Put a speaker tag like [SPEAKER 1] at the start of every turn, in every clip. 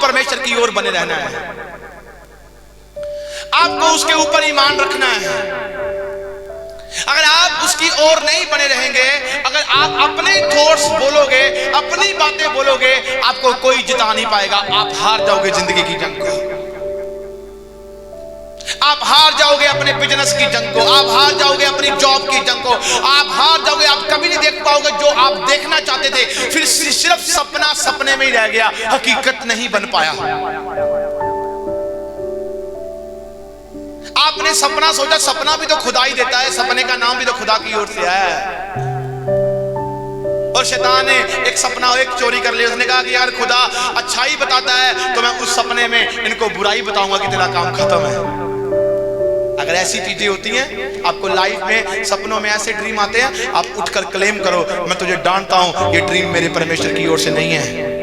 [SPEAKER 1] परमेश्वर की ओर बने रहना है, आपको उसके ऊपर ईमान रखना है। अगर आप उसकी ओर नहीं बने रहेंगे, अगर आप अपने थॉट्स बोलोगे, अपनी बातें बोलोगे, आपको कोई जिता नहीं पाएगा। आप हार जाओगे जिंदगी की जंग को, आप हार जाओगे अपने बिजनेस की जंग को, आप हार जाओगे अपनी जॉब की जंग को, आप हार जाओगे। आप कभी नहीं देख पाओगे जो आप देखना चाहते थे, फिर सिर्फ सपना सपने में ही रह गया, हकीकत नहीं बन पाया। आपने सपना सोचा, सपना भी तो खुदा ही देता है, सपने का नाम भी तो खुदा की ओर से आया है। और शैतान ने एक सपना एक चोरी कर लिया, उसने कहा कि यार खुदा अच्छाई बताता है तो मैं उस सपने में इनको बुराई बताऊंगा कि तेरा काम खत्म है। अगर ऐसी चीजें होती हैं आपको लाइफ में, सपनों में ऐसे ड्रीम आते हैं, आप उठकर क्लेम करो, मैं तुझे डांटता हूं, ये ड्रीम मेरे परमेश्वर की ओर से नहीं है।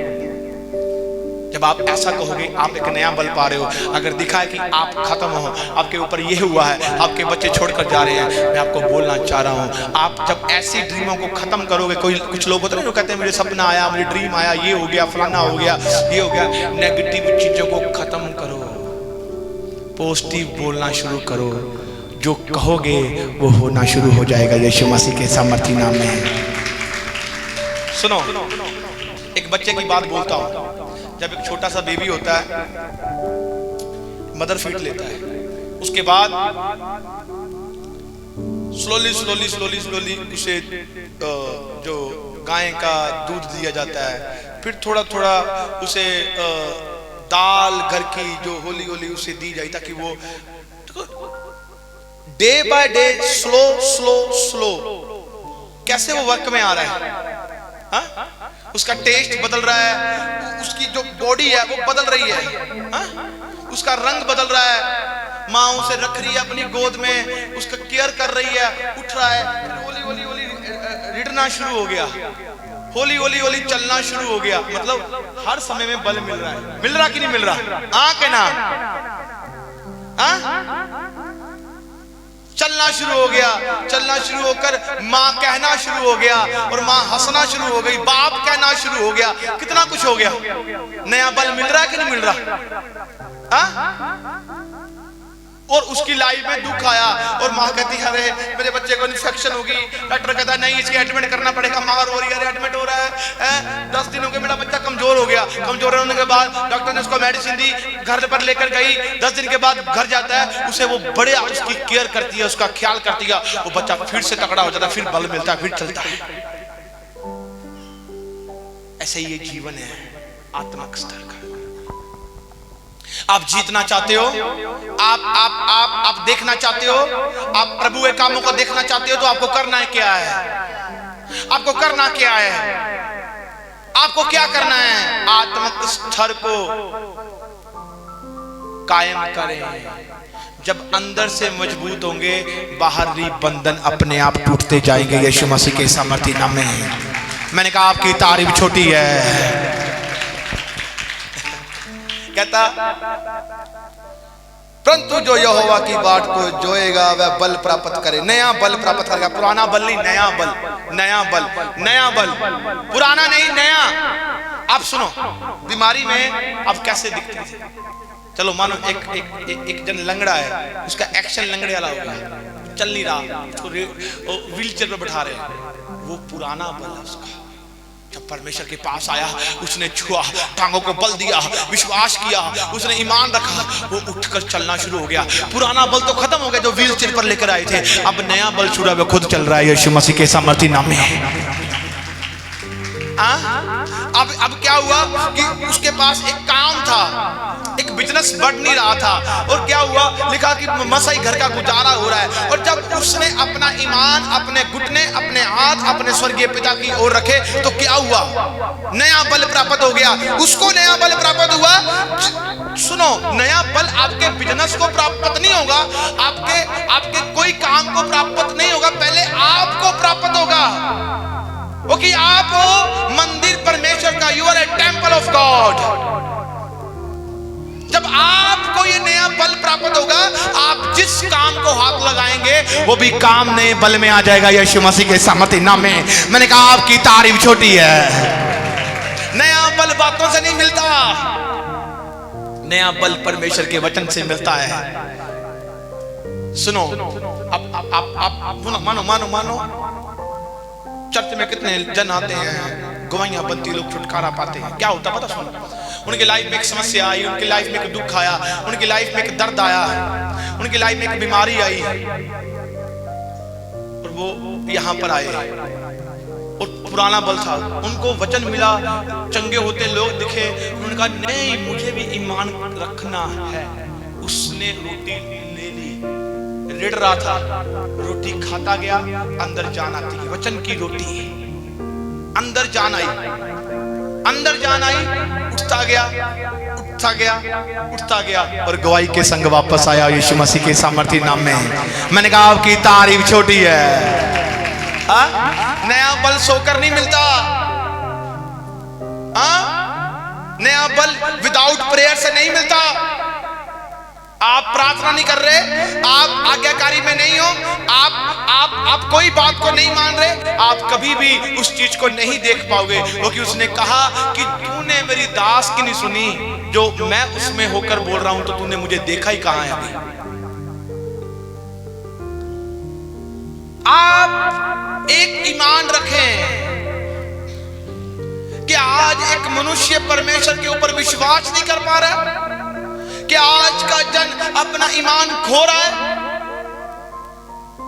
[SPEAKER 1] जब आप ऐसा कहोगे, आप एक नया बल पा रहे हो। अगर दिखा है कि आप खत्म हो, आपके ऊपर ये हुआ है, आपके बच्चे छोड़कर जा रहे हैं, मैं आपको बोलना चाह रहा हूँ, आप जब ऐसी ड्रीमों को खत्म करोगे, कुछ लोग होते हैं जो कहते हैं मुझे सपना आया, मुझे ड्रीम आया, ये हो गया, फलाना हो गया, ये हो गया। नेगेटिव चीजों को खत्म करो, पॉजिटिव बोलना शुरू करो, जो कहोगे वो होना शुरू हो जाएगा यीशु मसीह के सामर्थी नाम में। सुनो, एक बच्चे की बात बोलता हूं। जब एक छोटा सा बेबी होता है, मदर फीड लेता है, उसके बाद स्लोली स्लोली स्लोली स्लोली उसे जो गाय का दूध दिया जाता है, फिर थोड़ा थोड़ा उसे दाल घर की जो होली होली उसे दी जाए, ताकि वो day by day slow slow slow कैसे वो वर्क में आ रहा है। हा? उसका टेस्ट बदल रहा है, उसकी जो बॉडी है वो बदल रही है, हा? उसका रंग बदल रहा है। माँ उसे रख रही है अपनी गोद में, उसका केयर कर रही है, उठ रहा है, होली होली होली रिड़ना शुरू हो गया, होली होली होली चलना शुरू हो गया। मतलब हर समय में बल मिल रहा है। मिल रहा कि नहीं मिल रहा? हाँ के ना? चलना शुरू हो गया, चलना शुरू होकर माँ कहना शुरू हो गया, और माँ हंसना शुरू हो गई, बाप कहना शुरू हो गया, कितना कुछ हो गया। नया बल मिल रहा है कि नहीं मिल रहा? और उसकी लाइफ में दुख आया, और माँ कहती है अरे मेरे बच्चे को इन्फेक्शन होगी, डॉक्टर कहता है नहीं इसके एडमिट करना पड़ेगा, माँ रो रही है एडमिट हो रहा है, 10 दिन हो गए मेरा बच्चा कमजोर हो गया। कमजोर होने के बाद डॉक्टर ने उसको मेडिसिन दी, घर पर लेकर गई, 10 दिन के बाद घर जाता है, उसे वो बड़े उसकी केयर करती है, उसका ख्याल करती है, वो बच्चा फिर से तगड़ा हो जाता है, फिर बल मिलता है, फिर चलता है। ऐसे ही ये जीवन है आत्मिक स्तर का। आप जीतना चाहते हो, आप देखना चाहते हो, आप प्रभु के कामों को देखना चाहते हो, तो आपको करना है क्या है? आपको करना क्या है? आपको क्या करना है? आत्मिक स्तर को कायम करें। जब अंदर से मजबूत होंगे, बाहरी बंधन अपने आप टूटते जाएंगे यीशु मसीह के सामर्थी नाम में। मैंने कहा आपकी तारीफ छोटी है। कहता परंतु जो यहोवा की बाट को जोएगा वह बल प्राप्त करे, नया बल प्राप्त करेगा। पुराना बल नहीं, नया बल, नया बल, नया बल, पुराना नहीं नया। आप सुनो, बीमारी में आप कैसे दिखते थे? चलो मानो एक जन लंगड़ा है, उसका एक्शन लंगड़े वाला हो गया, चल नहीं रहा, उसको व्हील चेयर पर बैठा रहे, वो पुराना बल है उसका। जब परमेश्वर के पास आया, उसने छुआ, टांगों को बल दिया, विश्वास किया, उसने ईमान रखा, वो उठकर चलना शुरू हो गया। पुराना बल तो खत्म हो गया जो व्हील चेयर पर लेकर आए थे, अब नया बल छुड़ा, वो खुद चल रहा है यीशु मसीह के सामर्थी नाम में। अब क्या हुआ कि उसके पास एक काम था, एक बिजनेस बढ़ नहीं रहा था, और क्या हुआ, लिखा कि मसाई घर का गुजारा हो रहा है। और जब उसने अपना ईमान, अपने घुटने, अपने हाथ अपने स्वर्गीय पिता की ओर रखे, तो क्या हुआ? नया बल प्राप्त हो गया। उसको नया बल प्राप्त हुआ। सुनो, नया बल आपके बिजनेस को प्राप्त नहीं होगा, आपके कोई काम को प्राप्त नहीं होगा, पहले आपको प्राप्त होगा। क्योंकि आप हो मंदिर परमेश्वर का, you are a temple of God. जब आपको ये नया बल प्राप्त होगा, आप जिस काम को हाथ लगाएंगे वो भी काम नए बल में आ जाएगा यीशु मसीह के सामर्थी नाम में। मैंने कहा आपकी तारीफ छोटी है। नया बल बातों से नहीं मिलता, नया बल परमेश्वर के वचन से मिलता है। सुनो, आप मानो मानो मानो, चर्च में कितने जन आते हैं, गवाहियां बनती, लोग छुटकारा पाते हैं। क्या होता पता? सुनो, उनकी लाइफ में एक समस्या आई, उनकी लाइफ में एक दुख आया, उनकी लाइफ में एक दर्द आया, उनकी लाइफ में एक बीमारी आई, और वो यहाँ पर आए और पुराना बल था, उनको वचन मिला, चंगे होते लोग दिखे, उन्होंने कहा नहीं मुझे भी ईमान रखना है। उसने रोटी ले ली, रिड़ रहा था, रोटी खाता गया, अंदर जान आती है, वचन की रोटी, अंदर जान आई, अंदर जान आई, उठता गया, उठता गया, उठता गया, और गवाही के संग वापस आया यीशु मसीह के सामर्थी नाम में। मैंने कहा आपकी तारीफ छोटी है। नया बल सोकर नहीं मिलता, नया बल विदाउट प्रेयर से नहीं मिलता। आप प्रार्थना नहीं कर रहे, आप आज्ञाकारी में नहीं हो, आप कोई बात को नहीं मान रहे, आप कभी भी उस चीज को नहीं देख पाओगे। क्योंकि उसने कहा कि तूने मेरी दास की नहीं सुनी, जो मैं उसमें होकर बोल रहा हूं, तो तूने मुझे देखा ही कहां है अभी। आप एक ईमान रखें कि आज एक मनुष्य परमेश्वर के ऊपर विश्वास नहीं कर पा रहा, कि आज का जन अपना ईमान खो रहा है।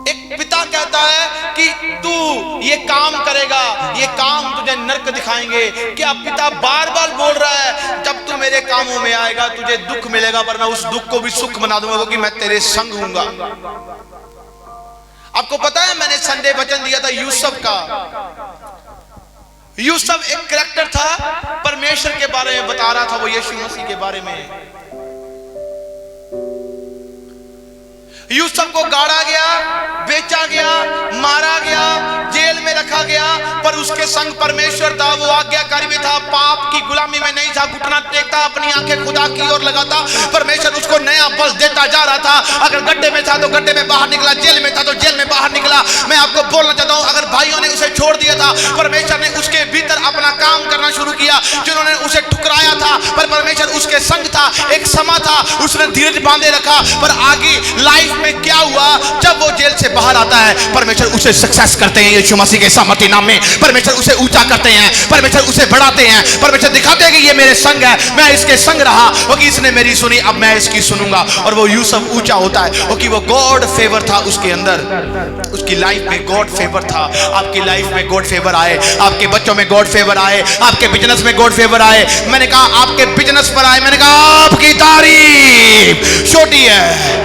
[SPEAKER 1] एक पिता कहता है कि तू ये काम करेगा, ये काम तुझे नरक दिखाएंगे। क्या पिता बार बार बोल रहा है जब तू मेरे कामों में आएगा तुझे दुख मिलेगा, पर मैं उस दुख को भी सुख बना दूंगा, क्योंकि मैं तेरे संग हूंगा। आपको पता है मैंने संडे वचन दिया था यूसुफ का। यूसुफ एक कैरेक्टर था, परमेश्वर के बारे में बता रहा था, वो यीशु मसीह के बारे में। यूसुफ को गाड़ा गया, बेचा गया, मारा गया, जेल में रखा गया, पर उसके संग परमेश्वर था, वो आज्ञाकारी में था, पाप की गुलामी में नहीं था, घुटना टेकता, अपनी आंखें खुदा की ओर लगाता, परमेश्वर उसको नया बल देता जा रहा था। अगर गड्ढे में था तो गड्ढे में बाहर निकला, जेल में था तो जेल में बाहर निकला। मैं आपको बोलना चाहता हूं, अगर भाइयों ने उसे छोड़ दिया था, परमेश्वर ने उसके भीतर अपना काम करना शुरू किया। जिन्होंने उसे ठुकराया था, पर परमेश्वर उसके संग था। एक समा था, उसने धीरज बांधे रखा, पर आगे लाइफ में क्या हुआ, जब वो जेल से बाहर आता है, परमेश्वर उसे सक्सेस करते हैं यीशु मसीह के सामर्थी नाम में। परमेश्वर उसे ऊंचा करते हैं, परमेश्वर उसे बढ़ाते हैं, परमेश्वर दिखाते हैं कि ये मेरे संग है, मैं इसके संग रहा, क्योंकि इसने मेरी सुनी, अब मैं इसकी सुनूंगा। और वो यूसुफ ऊंचा होता है, क्योंकि वो गॉड फेवर था उसके अंदर, उसकी लाइफ में गॉड फेवर था। आपकी लाइफ में गॉड फेवर आए, आपके बच्चों में गॉड फेवर आए, आपके बिजनेस में गॉड फेवर आए। मैंने कहा आपके बिजनेस पर आए, मैंने कहा आपकी तारीफ छोटी है।